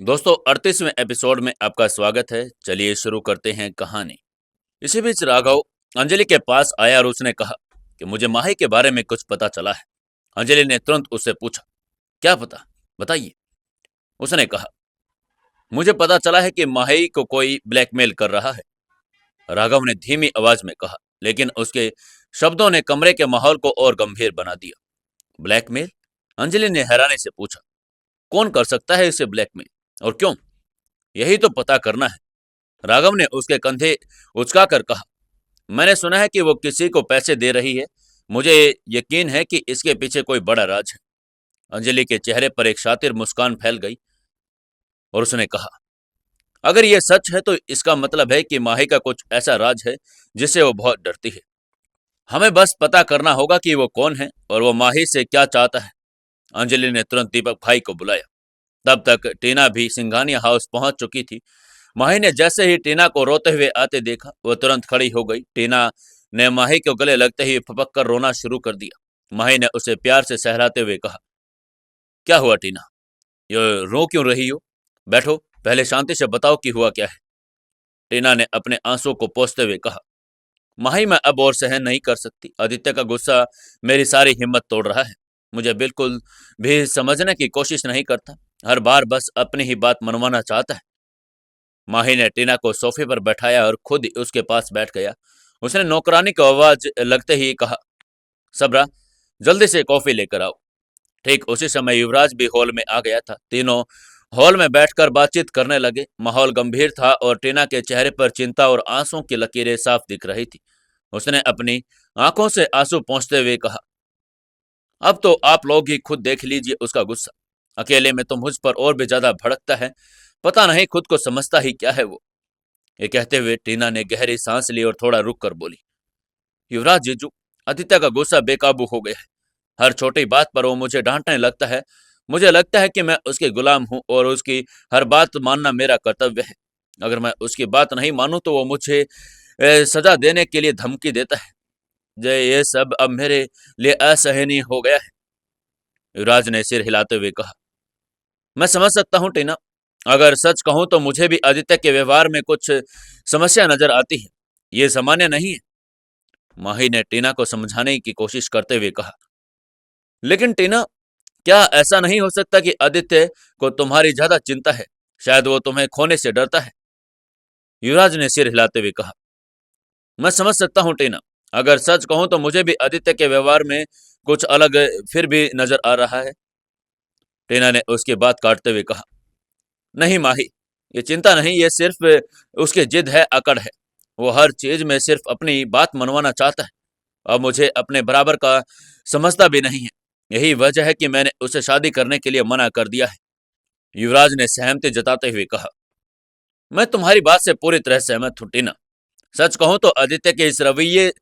दोस्तों 38वें एपिसोड में आपका स्वागत है। चलिए शुरू करते हैं कहानी। इसी बीच राघव अंजलि के पास आया और उसने कहा कि मुझे माही के बारे में कुछ पता चला है। अंजलि ने तुरंत उससे पूछा, क्या पता, बताइए। उसने कहा, मुझे पता चला है कि माही को कोई ब्लैकमेल कर रहा है। राघव ने धीमी आवाज में कहा, लेकिन उसके शब्दों ने कमरे के माहौल को और गंभीर बना दिया। ब्लैकमेल? अंजलि ने हैरानी से पूछा, कौन कर सकता है इसे ब्लैकमेल और क्यों? यही तो पता करना है। राघव ने उसके कंधे उचकाकर कहा, मैंने सुना है कि वो किसी को पैसे दे रही है। मुझे यकीन है कि इसके पीछे कोई बड़ा राज है। अंजलि के चेहरे पर एक शातिर मुस्कान फैल गई और उसने कहा, अगर ये सच है तो इसका मतलब है कि माही का कुछ ऐसा राज है जिससे वो बहुत डरती है। हमें बस पता करना होगा कि वो कौन है और वो माही से क्या चाहता है। अंजलि ने तुरंत दीपक भाई को बुलाया। तब तक टीना भी सिंघानिया हाउस पहुंच चुकी थी। माही ने जैसे ही टीना को रोते हुए आते देखा, वह तुरंत खड़ी हो गई। टीना ने माही को गले लगते ही फपक कर रोना शुरू कर दिया। माही ने उसे प्यार से सहलाते हुए कहा, क्या हुआ टीना, ये रो क्यों रही हो? बैठो, पहले शांति से बताओ कि हुआ क्या है। टीना ने अपने आंसू को पोंछते हुए कहा, माही मैं अब और सहन नहीं कर सकती। आदित्य का गुस्सा मेरी सारी हिम्मत तोड़ रहा है। मुझे बिल्कुल भी समझने की कोशिश नहीं करता, हर बार बस अपनी ही बात मनवाना चाहता है। माही ने टीना को सोफे पर बैठाया और खुद उसके पास बैठ गया। उसने नौकरानी को आवाज लगते ही कहा, सबरा, जल्दी से कॉफी लेकर आओ। ठीक उसी समय युवराज भी हॉल में आ गया था। तीनों हॉल में बैठकर बातचीत करने लगे। माहौल गंभीर था और टीना के चेहरे पर चिंता और आंसू की लकीरें साफ दिख रही थी। उसने अपनी आंखों से आंसू पोंछते हुए कहा, अब तो आप लोग ही खुद देख लीजिए उसका गुस्सा। अकेले में तो मुझ पर और भी ज्यादा भड़कता है। पता नहीं खुद को समझता ही क्या है वो। ये कहते हुए टीना ने गहरी सांस ली और थोड़ा रुक कर बोली, युवराज जीजू, आदित्य का गुस्सा बेकाबू हो गया है। हर छोटी बात पर वो मुझे डांटने लगता है। मुझे लगता है कि मैं उसके गुलाम हूँ और उसकी हर बात मानना मेरा कर्तव्य है। अगर मैं उसकी बात नहीं मानूं तो वो मुझे सजा देने के लिए धमकी देता है। जय, ये सब अब मेरे लिए असहनीय हो गया है। युवराज ने सिर हिलाते हुए कहा, मैं समझ सकता हूँ टीना। अगर सच कहूं तो मुझे भी आदित्य के व्यवहार में कुछ समस्या नजर आती है। ये सामान्य नहीं है। माही ने टीना को समझाने की कोशिश करते हुए कहा, लेकिन टीना, क्या ऐसा नहीं हो सकता कि आदित्य को तुम्हारी ज्यादा चिंता है? शायद वो तुम्हें खोने से डरता है। युवराज ने सिर हिलाते हुए कहा, मैं समझ सकता हूँ टीना। अगर सच कहूं तो मुझे भी आदित्य के व्यवहार में कुछ अलग फिर भी नजर आ रहा है। टीना ने उसकी बात काटते हुए कहा, नहीं माही, ये चिंता नहीं, ये सिर्फ उसकी जिद है, अकड़ है। वो हर चीज में सिर्फ अपनी बात मनवाना चाहता है। अब मुझे अपने बराबर का समझता भी नहीं है। यही वजह है कि मैंने उसे शादी करने के लिए मना कर दिया है। युवराज ने सहमति जताते हुए कहा, मैं तुम्हारी बात से पूरी तरह सहमत हूं टीना। सच कहूं तो आदित्य के इस रवैये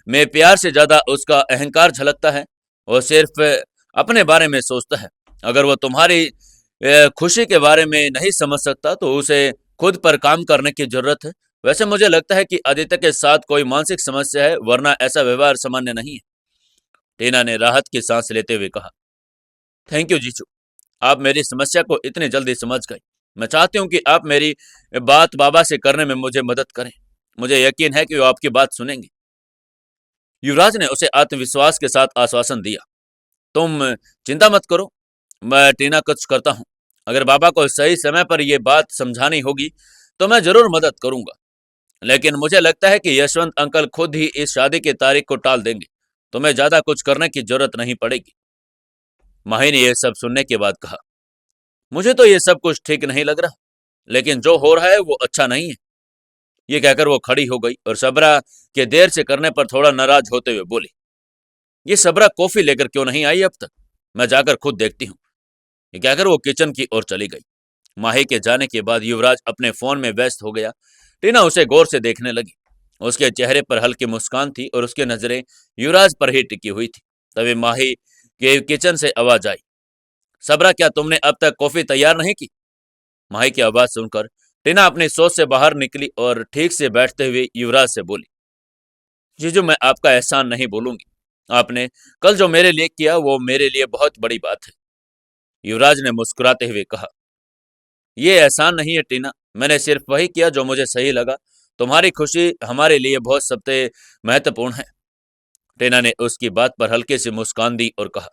में प्यार से ज्यादा उसका अहंकार झलकता है। वो सिर्फ अपने बारे में सोचता है। अगर वो तुम्हारी खुशी के बारे में नहीं समझ सकता तो उसे खुद पर काम करने की जरूरत है। वैसे मुझे लगता है कि आदित्य के साथ कोई मानसिक समस्या है, वरना ऐसा व्यवहार सामान्य नहीं है। टीना ने राहत की सांस लेते हुए कहा, थैंक यू जीजू, आप मेरी समस्या को इतनी जल्दी समझ गए। मैं चाहती हूँ कि आप मेरी बात बाबा से करने में मुझे मदद करें। मुझे यकीन है कि वो आपकी बात सुनेंगे। युवराज ने उसे आत्मविश्वास के साथ आश्वासन दिया, तुम चिंता मत करो, मैं टीना कुछ करता हूँ। अगर बाबा को सही समय पर यह बात समझानी होगी तो मैं जरूर मदद करूंगा। लेकिन मुझे लगता है कि यशवंत अंकल खुद ही इस शादी की तारीख को टाल देंगे। तुम्हें ज्यादा कुछ करने की जरूरत नहीं पड़ेगी। माही ने यह सब सुनने के बाद कहा, मुझे तो ये सब कुछ ठीक नहीं लग रहा, लेकिन जो हो रहा है वो अच्छा नहीं है। ये कहकर वो खड़ी हो गई और सबरा के देर से करने पर थोड़ा नाराज होते हुए बोली, ये सबरा कॉफी लेकर क्यों नहीं आई अब तक? मैं जाकर खुद देखती हूँ। ये कहकर वो किचन की ओर चली गई। माही के जाने के बाद युवराज अपने फोन में व्यस्त हो गया। टीना उसे गौर से देखने लगी। उसके चेहरे पर हल्की मुस्कान थी और उसकी नजरें युवराज पर ही टिकी हुई थी। तभी माही के किचन से आवाज आई, सबरा, क्या तुमने अब तक कॉफी तैयार नहीं की? माही की आवाज सुनकर टीना अपनी सोच से बाहर निकली और ठीक से बैठते हुए युवराज से बोली, जीजू, मैं आपका एहसान नहीं बोलूंगी। आपने कल जो मेरे लिए किया वो मेरे लिए बहुत बड़ी बात है। युवराज ने मुस्कुराते हुए कहा, ये एहसान नहीं है टीना, मैंने सिर्फ वही किया जो मुझे सही लगा। तुम्हारी खुशी हमारे लिए बहुत सबसे महत्वपूर्ण है। टीना ने उसकी बात पर हल्की सी मुस्कान दी और कहा,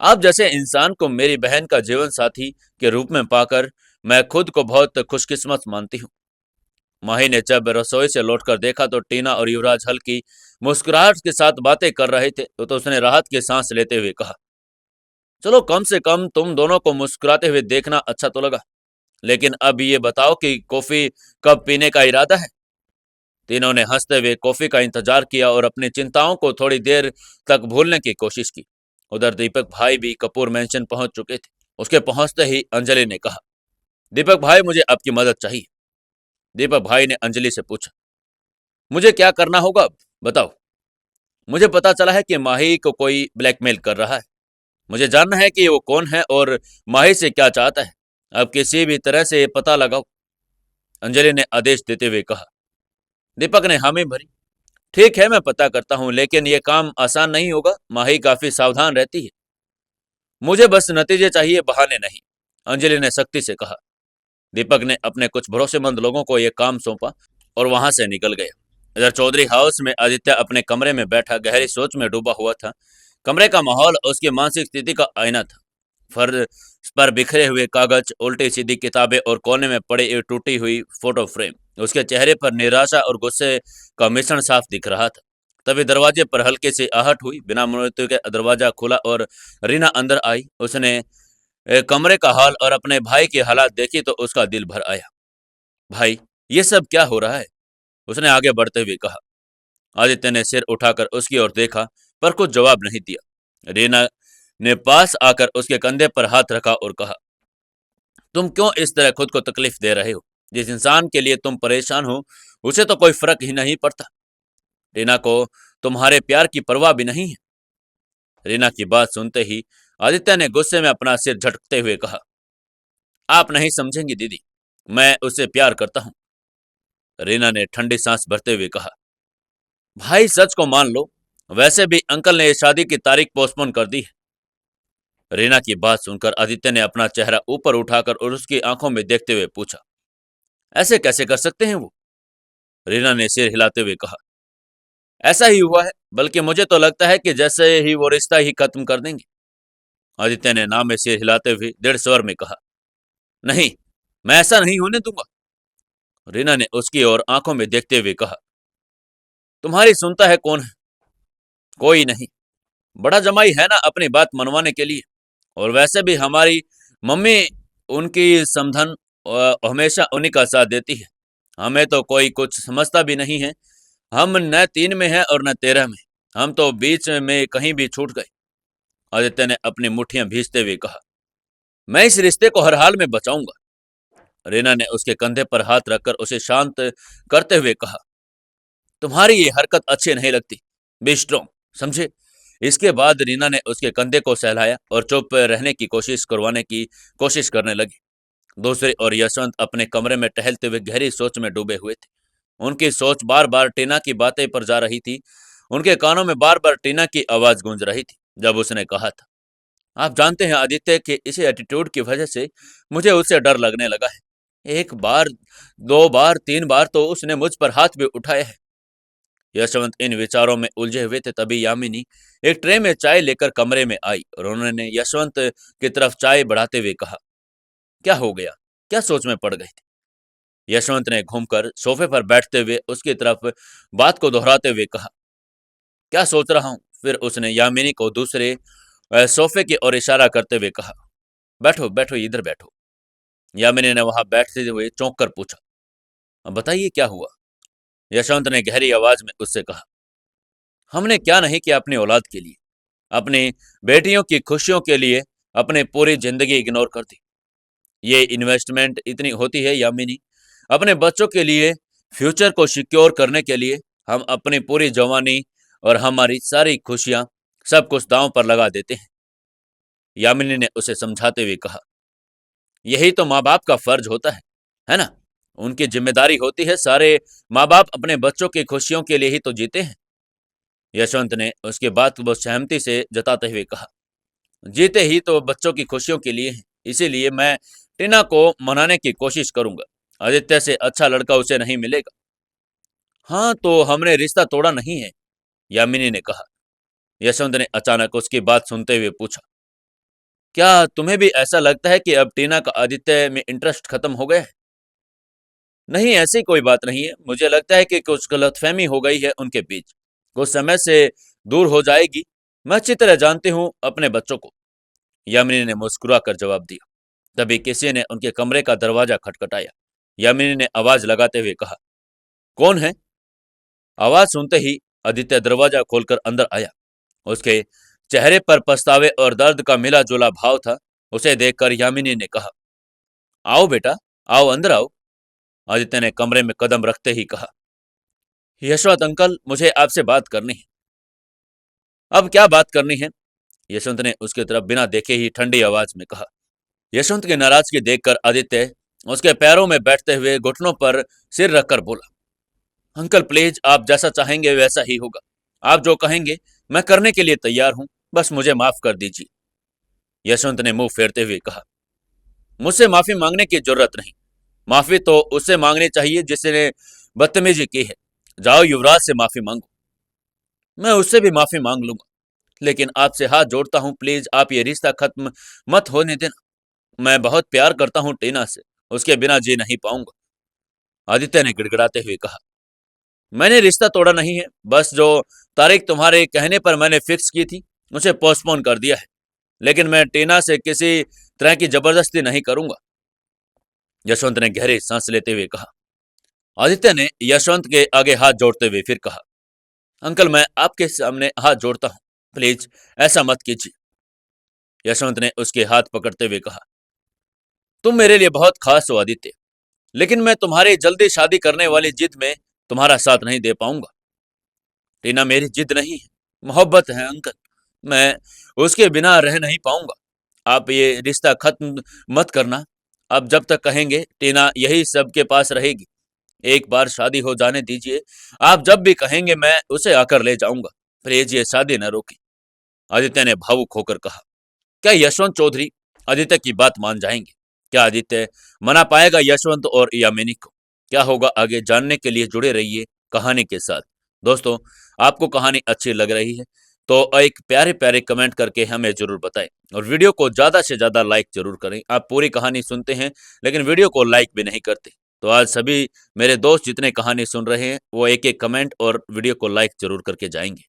आप जैसे इंसान को मेरी बहन का जीवन साथी के रूप में पाकर मैं खुद को बहुत खुशकिस्मत मानती हूँ। माही ने जब रसोई से लौटकर देखा तो टीना और युवराज हल्की मुस्कुराहट के साथ बातें कर रहे थे, तो उसने राहत की सांस लेते हुए कहा, चलो कम से कम तुम दोनों को मुस्कुराते हुए देखना अच्छा तो लगा। लेकिन अब ये बताओ कि कॉफी कब पीने का इरादा है। तीनों ने हंसते हुए कॉफी का इंतजार किया और अपनी चिंताओं को थोड़ी देर तक भूलने की कोशिश की। उधर दीपक भाई भी कपूर मैंशन पहुंच चुके थे। उसके पहुंचते ही अंजलि ने कहा, दीपक भाई मुझे आपकी मदद चाहिए। दीपक भाई ने अंजलि से पूछा, मुझे क्या करना होगा अब बताओ। मुझे पता चला है कि माही को कोई ब्लैकमेल कर रहा है। मुझे जानना है कि वो कौन है और माही से क्या चाहता है। अब किसी भी तरह से ये पता लगाओ, अंजलि ने आदेश देते हुए कहा। दीपक ने हामी भरी। ठीक है, मैं पता करता हूँ, लेकिन ये काम आसान नहीं होगा। माही काफी सावधान रहती है। मुझे बस नतीजे चाहिए, बहाने नहीं, अंजलि ने सख्ती से कहा। दीपक ने अपने कुछ भरोसेमंद लोगों को यह काम सौंपा और वहां से निकल गया। इधर चौधरी हाउस में आदित्य अपने कमरे में बैठा गहरी सोच में डूबा हुआ था। कमरे का माहौल उसकी मानसिक स्थिति का आईना था। फर्श पर बिखरे हुए कागज, उल्टी सीधी किताबें और कोने में पड़ी एक टूटी हुई फोटो फ्रेम। उसके चेहरे पर निराशा और गुस्से का मिश्रण साफ दिख रहा था। तभी दरवाजे पर हल्की सी आहट हुई। बिना मृत्यु के दरवाजा खुला और रीना अंदर आई। उसने कमरे का हाल और अपने भाई की हालात देखी तो उसका दिल भर आया। भाई, ये सब क्या हो रहा है? उसने आगे बढ़ते हुए कहा। आदित्य ने सिर उठाकर उसकी ओर देखा, पर कुछ जवाब नहीं दिया। रीना ने पास आकर उसके कंधे पर हाथ रखा और कहा, तुम क्यों इस तरह खुद को तकलीफ दे रहे हो? जिस इंसान के लिए तुम परेशान हो उसे तो कोई फर्क ही नहीं पड़ता। रीना को तुम्हारे प्यार की परवाह भी नहीं है। रीना की बात सुनते ही आदित्य ने गुस्से में अपना सिर झटकते हुए कहा, आप नहीं समझेंगी दीदी, मैं उससे प्यार करता हूँ। रीना ने ठंडी सांस भरते हुए कहा, भाई सच को मान लो, वैसे भी अंकल ने शादी की तारीख पोस्टपोन कर दी है। रीना की बात सुनकर आदित्य ने अपना चेहरा ऊपर उठाकर और उसकी आंखों में देखते हुए पूछा, ऐसे कैसे कर सकते हैं वो? रीना ने सिर हिलाते हुए कहा, ऐसा ही हुआ है, बल्कि मुझे तो लगता है कि जैसे ही वो रिश्ता ही खत्म कर देंगे। आदित्य ने नाम में सिर हिलाते हुए दृढ़ स्वर में कहा, नहीं, मैं ऐसा नहीं होने दूंगा। रीना ने उसकी ओर आंखों में देखते हुए कहा, तुम्हारी सुनता है कौन है? कोई नहीं। बड़ा जमाई है ना अपनी बात मनवाने के लिए। और वैसे भी हमारी मम्मी, उनकी समधन हमेशा उन्हीं का साथ देती है। हमें तो कोई कुछ समझता भी नहीं है। हम न 3 में हैं और न 13 में। हम तो बीच में कहीं भी छूट गए। आदित्य ने अपनी मुट्ठियां भींचते हुए कहा, मैं इस रिश्ते को हर हाल में बचाऊंगा। रीना ने उसके कंधे पर हाथ रखकर उसे शांत करते हुए कहा, तुम्हारी ये हरकत अच्छी नहीं लगती। बी स्ट्रॉन्ग, समझे? इसके बाद रीना ने उसके कंधे को सहलाया और चुप रहने की कोशिश करवाने की कोशिश करने लगी। दूसरी ओर यशवंत अपने कमरे में टहलते हुए गहरी सोच में डूबे हुए थे। उनकी सोच बार बार टीना की बातें पर जा रही थी। उनके कानों में बार बार टीना की आवाज गूंज रही थी, जब उसने कहा था, आप जानते हैं आदित्य के इसी एटीट्यूड की वजह से मुझे उससे डर लगने लगा है। एक बार, 2 बार, 3 बार तो उसने मुझ पर हाथ भी उठाया है। यशवंत इन विचारों में उलझे हुए थे, तभी यामिनी एक ट्रे में चाय लेकर कमरे में आई और उन्होंने यशवंत की तरफ चाय बढ़ाते हुए कहा, क्या हो गया? क्या सोच में पड़ गए थे? यशवंत ने घूमकर सोफे पर बैठते हुए उसकी तरफ बात को दोहराते हुए कहा, क्या सोच रहा हूँ? फिर उसने यामिनी को दूसरे सोफे की ओर इशारा करते हुए कहा, बैठो बैठो, इधर बैठो। यामिनी ने वहां बैठते हुए चौंक कर पूछा, "अब बताइए क्या हुआ?" यशवंत ने गहरी आवाज में उससे कहा, हमने क्या नहीं किया अपनी औलाद के लिए, अपनी बेटियों की खुशियों के लिए अपनी पूरी जिंदगी इग्नोर कर दी। ये इन्वेस्टमेंट इतनी होती है यामिनी, अपने बच्चों के लिए, फ्यूचर को सिक्योर करने के लिए हम अपनी पूरी जवानी और हमारी सारी खुशियां, सब कुछ दांव पर लगा देते हैं। यामिनी ने उसे समझाते हुए कहा, यही तो माँ बाप का फर्ज होता है ना? उनकी जिम्मेदारी होती है। सारे माँ बाप अपने बच्चों की खुशियों के लिए ही तो जीते हैं। यशवंत ने उसके बात को सहमति से जताते हुए कहा, जीते ही तो बच्चों की खुशियों के लिए हैं। इसीलिए मैं टीना को मनाने की कोशिश करूंगा। आदित्य से अच्छा लड़का उसे नहीं मिलेगा। हाँ, तो हमने रिश्ता तोड़ा नहीं है, यामिनी ने कहा। यशवंत ने अचानक उसकी बात सुनते हुए पूछा, क्या तुम्हें भी ऐसा लगता है कि अब टीना का आदित्य में इंटरेस्ट खत्म हो गया है? नहीं, ऐसी कोई बात नहीं है। मुझे लगता है कि कुछ गलतफहमी हो गई है उनके बीच। कुछ समय से दूर हो जाएगी। मैं अच्छी तरह जानती हूँ अपने बच्चों को। यामिनी ने मुस्कुरा कर जवाब दिया। तभी किसी ने उनके कमरे का दरवाजा खटखटाया। यामिनी ने आवाज लगाते हुए कहा, कौन है? आवाज सुनते ही आदित्य दरवाजा खोलकर अंदर आया। उसके चेहरे पर पछतावे और दर्द का मिला जुला भाव था। उसे देखकर यामिनी ने कहा, आओ बेटा, आओ अंदर आओ। आदित्य ने कमरे में कदम रखते ही कहा, यशवंत अंकल, मुझे आपसे बात करनी है। अब क्या बात करनी है? यशवंत ने उसकी तरफ बिना देखे ही ठंडी आवाज में कहा। यशवंत की नाराजगी देखकर आदित्य उसके पैरों में बैठते हुए घुटनों पर सिर रखकर बोला, अंकल प्लीज, आप जैसा चाहेंगे वैसा ही होगा। आप जो कहेंगे मैं करने के लिए तैयार हूं। बस मुझे माफ कर दीजिए। यशवंत ने मुंह फेरते हुए कहा, मुझसे माफी मांगने की जरूरत नहीं। माफी तो उससे मांगनी चाहिए जिसने बदतमीजी की है। जाओ युवराज से माफी मांगो। मैं उससे भी माफी मांग लूंगा, लेकिन आपसे हाथ जोड़ता हूं, प्लीज आप ये रिश्ता खत्म मत होने देना। मैं बहुत प्यार करता हूं टीना से, उसके बिना जी नहीं पाऊंगा। आदित्य ने गिड़गिड़ाते हुए कहा, मैंने रिश्ता तोड़ा नहीं है, बस जो तारीख तुम्हारे कहने पर मैंने फिक्स की थी उसे पोस्टपोन कर दिया है। लेकिन मैं टीना से किसी तरह की जबरदस्ती नहीं करूंगा। यशवंत ने गहरी सांस लेते हुए कहा। आदित्य ने यशवंत के आगे हाथ जोड़ते हुए फिर कहा, अंकल मैं आपके सामने हाथ जोड़ता हूं, प्लीज ऐसा मत कीजिए। यशवंत ने उसके हाथ पकड़ते हुए कहा, तुम मेरे लिए बहुत खास हो आदित्य, लेकिन मैं तुम्हारी जल्दी शादी करने वाली जिद में तुम्हारा साथ नहीं दे पाऊंगा। टीना मेरी जिद नहीं है, मोहब्बत है अंकल। मैं उसके बिना रह नहीं पाऊंगा। आप ये रिश्ता खत्म मत करना। आप जब तक कहेंगे टीना यही सबके पास रहेगी। एक बार शादी हो जाने दीजिए। आप जब भी कहेंगे मैं उसे आकर ले जाऊंगा। प्लीज ये शादी न रोके। आदित्य ने भावुक होकर कहा। क्या यशवंत चौधरी आदित्य की बात मान जाएंगे? क्या आदित्य मना पाएगा यशवंत और यामिनी को? क्या होगा आगे जानने के लिए जुड़े रहिए कहानी के साथ। दोस्तों, आपको कहानी अच्छी लग रही है तो एक प्यारे प्यारे कमेंट करके हमें जरूर बताएं और वीडियो को ज्यादा से ज्यादा लाइक जरूर करें। आप पूरी कहानी सुनते हैं लेकिन वीडियो को लाइक भी नहीं करते। तो आज सभी मेरे दोस्त जितने कहानी सुन रहे हैं वो एक एक कमेंट और वीडियो को लाइक जरूर करके जाएंगे।